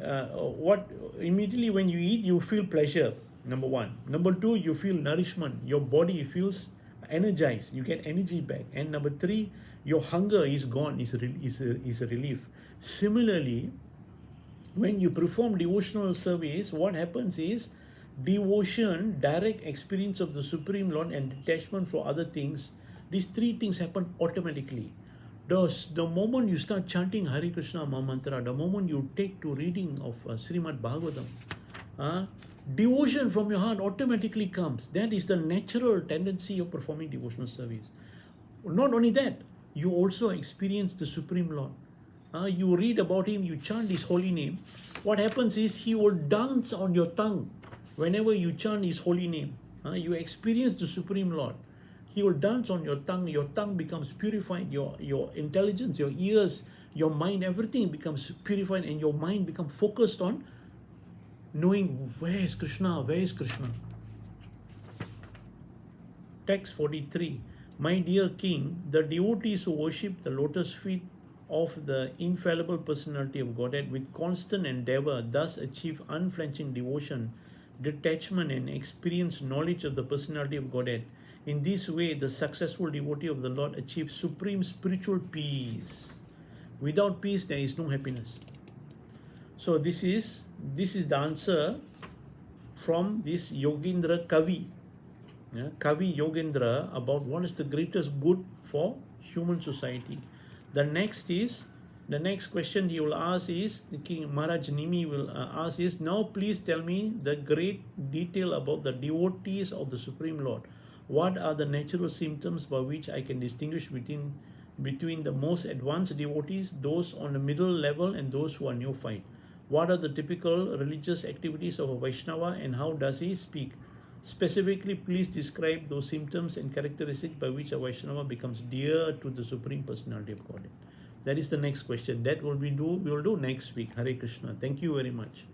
immediately when you eat, you feel pleasure, number one. Number two, you feel nourishment. Your body feels energized, you get energy back. And number three, your hunger is gone, is a relief. Similarly, when you perform devotional service, what happens is devotion, direct experience of the Supreme Lord, and detachment from other things. These three things happen automatically. The moment you start chanting Hare Krishna Mahamantra, the moment you take to reading of Srimad Bhagavatam, devotion from your heart automatically comes. That is the natural tendency of performing devotional service. Not only that, you also experience the Supreme Lord. You read about him, you chant his holy name. What happens is he will dance on your tongue whenever you chant his holy name. You experience the Supreme Lord. He will dance on your tongue becomes purified, your intelligence, your ears, your mind, everything becomes purified, and your mind becomes focused on knowing where is Krishna. Text 43. My dear king, the devotees who worship the lotus feet of the infallible personality of Godhead with constant endeavor thus achieve unflinching devotion, detachment, and experience knowledge of the personality of Godhead. In this way, the successful devotee of the Lord achieves supreme spiritual peace. Without peace, there is no happiness. So this is the answer from this Yogendra Kavi. Kavi Yogendra, about what is the greatest good for human society. The next question he will ask is, the King Maharaj Nimi will ask is, now please tell me the great detail about the devotees of the Supreme Lord. What are the natural symptoms by which I can distinguish between the most advanced devotees, those on the middle level, and those who are neophyte? What are the typical religious activities of a Vaishnava, and how does he speak? Specifically, please describe those symptoms and characteristics by which a Vaishnava becomes dear to the Supreme Personality of Godhead. That is the next question. That we will do next week. Hare Krishna. Thank you very much.